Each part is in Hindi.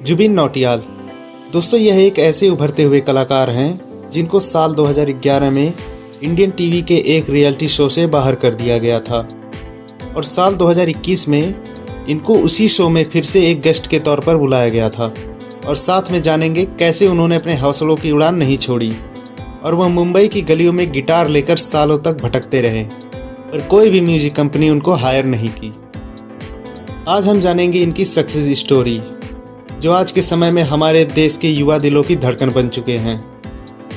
जुबिन नौटियाल। दोस्तों, यह एक ऐसे उभरते हुए कलाकार हैं जिनको साल 2011 में इंडियन टीवी के एक रियलिटी शो से बाहर कर दिया गया था और साल 2021 में इनको उसी शो में फिर से एक गेस्ट के तौर पर बुलाया गया था। और साथ में जानेंगे कैसे उन्होंने अपने हौसलों की उड़ान नहीं छोड़ी और वह मुंबई की गलियों में गिटार लेकर सालों तक भटकते रहे, पर कोई भी म्यूजिक कंपनी उनको हायर नहीं की। आज हम जानेंगे इनकी सक्सेस स्टोरी, जो आज के समय में हमारे देश के युवा दिलों की धड़कन बन चुके हैं,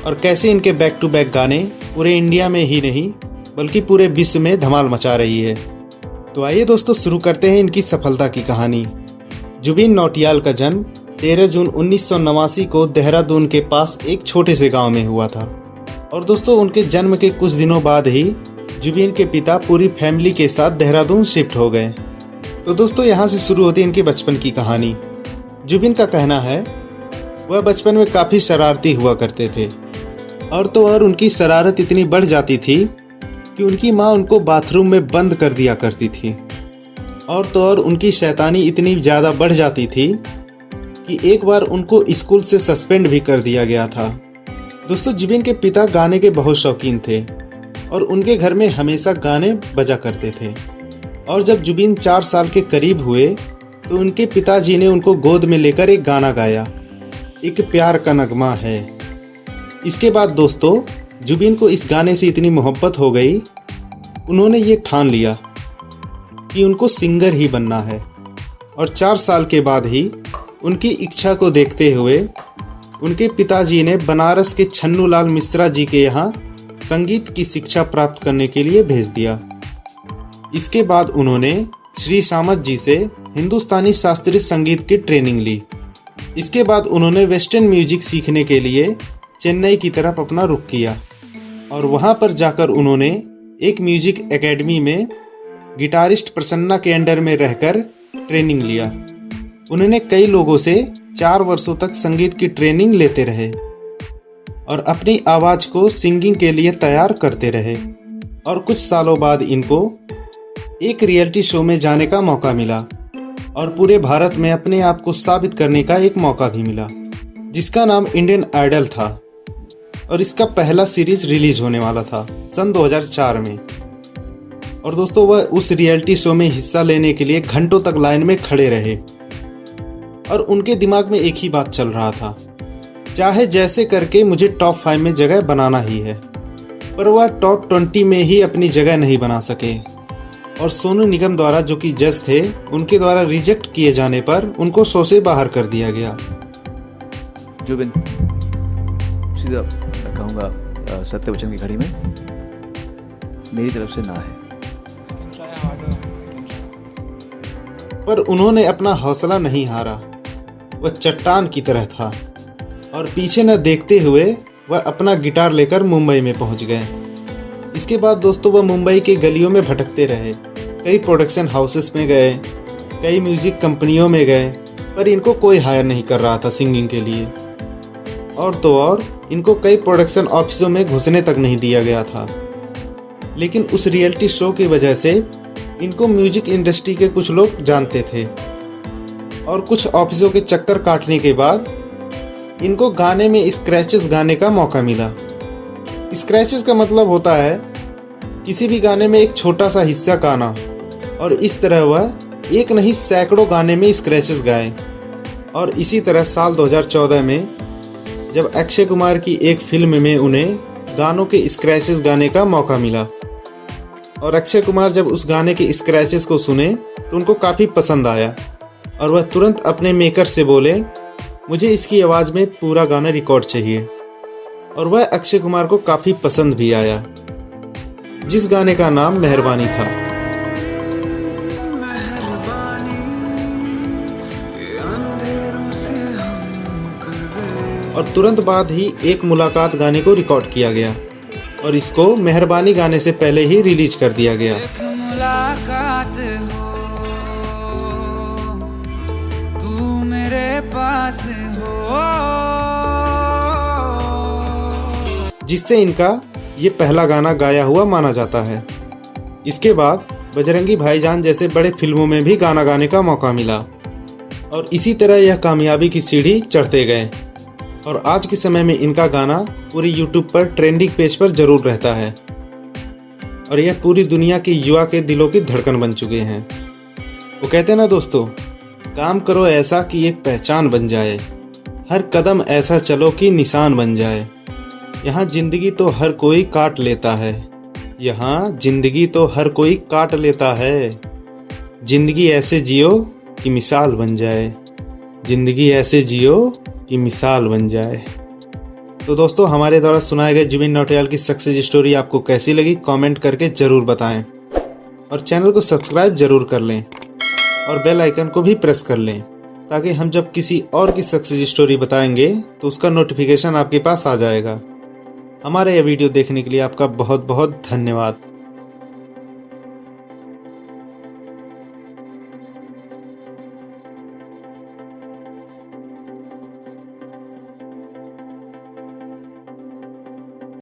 और कैसे इनके बैक टू बैक गाने पूरे इंडिया में ही नहीं बल्कि पूरे विश्व में धमाल मचा रही है। तो आइए दोस्तों, शुरू करते हैं इनकी सफलता की कहानी। जुबिन नौटियाल का जन्म 13 जून 1989 को देहरादून के पास एक छोटे से गांव में हुआ था। और दोस्तों, उनके जन्म के कुछ दिनों बाद ही जुबिन के पिता पूरी फैमिली के साथ देहरादून शिफ्ट हो गए। तो दोस्तों, यहाँ से शुरू होती है इनकी बचपन की कहानी। जुबिन का कहना है वह बचपन में काफ़ी शरारती हुआ करते थे, और तो और उनकी शरारत इतनी बढ़ जाती थी कि उनकी माँ उनको बाथरूम में बंद कर दिया करती थी। और तो और उनकी शैतानी इतनी ज़्यादा बढ़ जाती थी कि एक बार उनको स्कूल से सस्पेंड भी कर दिया गया था। दोस्तों, जुबिन के पिता गाने के बहुत शौकीन थे और उनके घर में हमेशा गाने बजा करते थे। और जब जुबिन 4 साल के करीब हुए तो उनके पिताजी ने उनको गोद में लेकर एक गाना गाया, एक प्यार का नगमा है। इसके बाद दोस्तों, जुबिन को इस गाने से इतनी मोहब्बत हो गई, उन्होंने ये ठान लिया कि उनको सिंगर ही बनना है। और 4 साल के बाद ही उनकी इच्छा को देखते हुए उनके पिताजी ने बनारस के छन्नूलाल मिश्रा जी के यहाँ संगीत की शिक्षा प्राप्त करने के लिए भेज दिया। इसके बाद उन्होंने श्री सामत जी से हिंदुस्तानी शास्त्रीय संगीत की ट्रेनिंग ली। इसके बाद उन्होंने वेस्टर्न म्यूजिक सीखने के लिए चेन्नई की तरफ अपना रुख किया और वहां पर जाकर उन्होंने एक म्यूजिक एकेडमी में गिटारिस्ट प्रसन्ना के अंडर में रहकर ट्रेनिंग लिया। उन्होंने कई लोगों से 4 वर्षों तक संगीत की ट्रेनिंग लेते रहे और अपनी आवाज को सिंगिंग के लिए तैयार करते रहे। और कुछ सालों बाद इनको एक रियलिटी शो में जाने का मौका मिला और पूरे भारत में अपने आप को साबित करने का एक मौका भी मिला, जिसका नाम इंडियन आइडल था। और इसका पहला सीरीज रिलीज होने वाला था सन 2004 में। और दोस्तों, वह उस रियलिटी शो में हिस्सा लेने के लिए घंटों तक लाइन में खड़े रहे और उनके दिमाग में एक ही बात चल रहा था, चाहे जैसे करके मुझे टॉप 5 में जगह बनाना ही है। पर वह टॉप 20 में ही अपनी जगह नहीं बना सके और सोनू निगम द्वारा, जो कि जज थे, उनके द्वारा रिजेक्ट किए जाने पर उनको शो से बाहर कर दिया गया। जुबिन, सीधा मैं कहूँगा सत्य वचन की घड़ी में मेरी तरफ से ना है। पर उन्होंने अपना हौसला नहीं हारा। वह चट्टान की तरह था और पीछे न देखते हुए वह अपना गिटार लेकर मुंबई में पहुंच गए। इसके बाद दोस्तों, वह मुंबई के गलियों में भटकते रहे, कई प्रोडक्शन हाउसेस में गए, कई म्यूजिक कंपनियों में गए, पर इनको कोई हायर नहीं कर रहा था सिंगिंग के लिए। और तो और इनको कई प्रोडक्शन ऑफिसों में घुसने तक नहीं दिया गया था। लेकिन उस रियलिटी शो की वजह से इनको म्यूजिक इंडस्ट्री के कुछ लोग जानते थे और कुछ ऑफिसों के चक्कर काटने के बाद इनको गाने में स्क्रैचेस गाने का मौका मिला। स्क्रैचेस का मतलब होता है किसी भी गाने में एक छोटा सा हिस्सा गाना, और इस तरह वह एक नहीं सैकड़ों गाने में स्क्रैचेस गाए। और इसी तरह साल 2014 में जब अक्षय कुमार की एक फिल्म में उन्हें गानों के स्क्रैचेस गाने का मौका मिला, और अक्षय कुमार जब उस गाने के स्क्रैचेस को सुने तो उनको काफ़ी पसंद आया और वह तुरंत अपने मेकर से बोले, मुझे इसकी आवाज़ में पूरा गाना रिकॉर्ड चाहिए। और वह अक्षय कुमार को काफ़ी पसंद भी आया, जिस गाने का नाम मेहरबानी था। और तुरंत बाद ही एक मुलाकात गाने को रिकॉर्ड किया गया और इसको मेहरबानी गाने से पहले ही रिलीज कर दिया गया। एक मुलाकात हो, तू मेरे पास हो, जिससे इनका ये पहला गाना गाया हुआ माना जाता है। इसके बाद बजरंगी भाईजान जैसे बड़े फिल्मों में भी गाना गाने का मौका मिला और इसी तरह यह कामयाबी की सीढ़ी चढ़ते गए और आज के समय में इनका गाना पूरी यूट्यूब पर ट्रेंडिंग पेज पर जरूर रहता है और यह पूरी दुनिया के युवा के दिलों की धड़कन बन चुके हैं। वो कहते हैं ना दोस्तों, काम करो ऐसा कि एक पहचान बन जाए, हर कदम ऐसा चलो कि निशान बन जाए। यहाँ जिंदगी तो हर कोई काट लेता है, यहाँ जिंदगी तो हर कोई काट लेता है। जिंदगी ऐसे जियो कि मिसाल बन जाए, जिंदगी ऐसे जियो कि मिसाल बन जाए। तो दोस्तों, हमारे द्वारा सुनाए गए जुबिन नौटियाल की सक्सेस स्टोरी आपको कैसी लगी कमेंट करके ज़रूर बताएं और चैनल को सब्सक्राइब ज़रूर कर लें और बेल आइकन को भी प्रेस कर लें ताकि हम जब किसी और की सक्सेस स्टोरी बताएंगे तो उसका नोटिफिकेशन आपके पास आ जाएगा। हमारा यह वीडियो देखने के लिए आपका बहुत बहुत धन्यवाद।